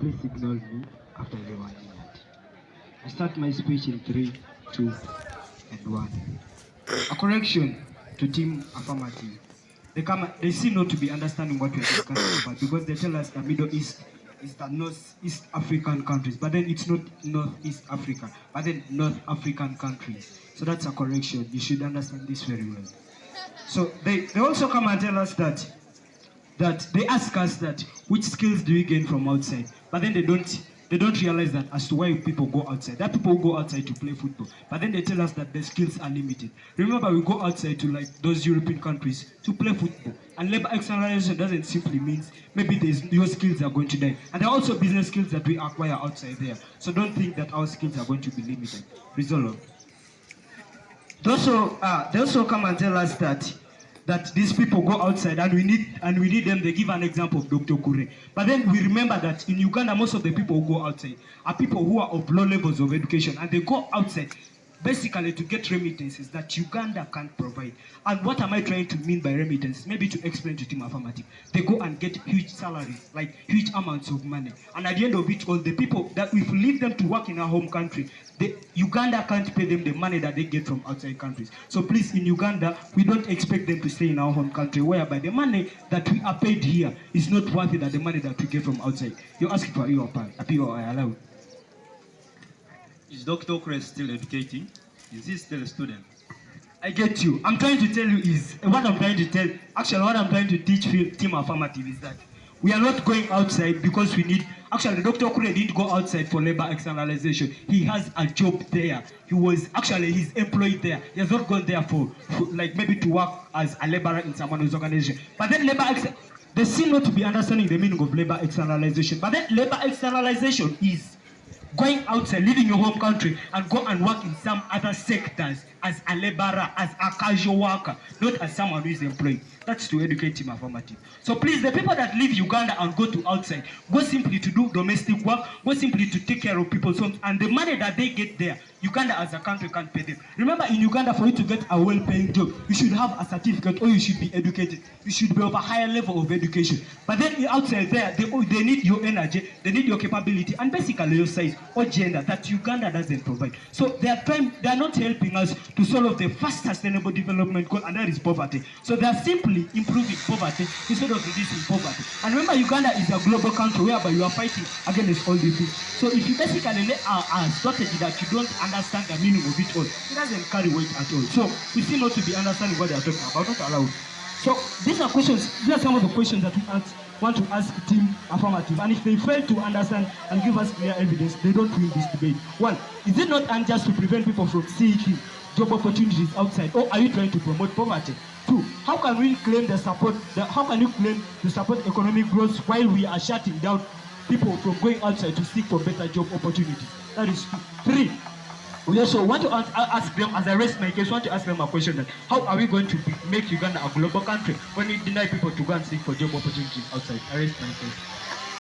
please signal me after everyone is at. I start my speech in 3, 2, and 1. A correction to Team Affirmative. They seem not to be understanding what we're discussing about because they tell us that Middle East is the North-East African countries, but then it's not North-East Africa, but then North African countries. So that's a correction. You should understand this very well. So they also come and tell us that they ask us that which skills do we gain from outside, but then they don't realize that as to why people go outside. That people go outside to play football, but then they tell us that the skills are limited. Remember, we go outside to like those European countries to play football, and labor externalization doesn't simply mean maybe your skills are going to die. And there are also business skills that we acquire outside there. So don't think that our skills are going to be limited. Resolve. They also come and tell us that these people go outside and we need them. They give an example of Dr. Kure. But then we remember that in Uganda, most of the people who go outside are people who are of low levels of education, and they go outside basically to get remittances that Uganda can't provide. And what am I trying to mean by remittances? Maybe to explain to Team Affirmative. They go and get huge salaries, like huge amounts of money. And at the end of it all, the people that if we leave them to work in our home country, Uganda can't pay them the money that they get from outside countries. So please, in Uganda, we don't expect them to stay in our home country, whereby the money that we are paid here is not worth it than the money that we get from outside. You're asking for appeal or I allow. Is Dr. Chris still educating? Is he still a student? I get you. What I'm trying to teach Team Affirmative is that we are not going outside because we need. Actually, Dr. Kure didn't go outside for labor externalization. He has a job there. He's employed there. He has not gone there for like maybe to work as a laborer in someone's organization. But then they seem not to be understanding the meaning of labor externalization. But then labor externalization is going outside, leaving your home country and go and work in some other sectors as a laborer, as a casual worker, not as someone who is employed. That's to educate Team Affirmative. So please, the people that leave Uganda and go to outside, go simply to do domestic work, go simply to take care of people's homes, and the money that they get there, Uganda as a country can't pay them. Remember, in Uganda, for you to get a well-paying job, you should have a certificate or you should be educated. You should be of a higher level of education. But then outside there, they need your energy, they need your capability, and basically your size or gender that Uganda doesn't provide. So they are not helping us to solve the first sustainable development goal, and that is poverty. So they are simply improving poverty instead of reducing poverty. And remember, Uganda is a global country whereby you are fighting against all these things. So if you basically let our strategy that you don't understand the meaning of it all, it doesn't carry weight at all. So we seem not to be understanding what they are talking about, not allowed. So these are some of the questions that we want to ask Team Affirmative. And if they fail to understand and give us clear evidence, they don't win this debate. 1, is it not unjust to prevent people from seeking job opportunities outside, or are you trying to promote poverty? 2, how can you claim to support economic growth while we are shutting down people from going outside to seek for better job opportunities? That is 2. 3, we also want to ask them, as I raise my case, want to ask them a question that how are we going to make Uganda a global country when we deny people to go and seek for job opportunities outside? I raise my case.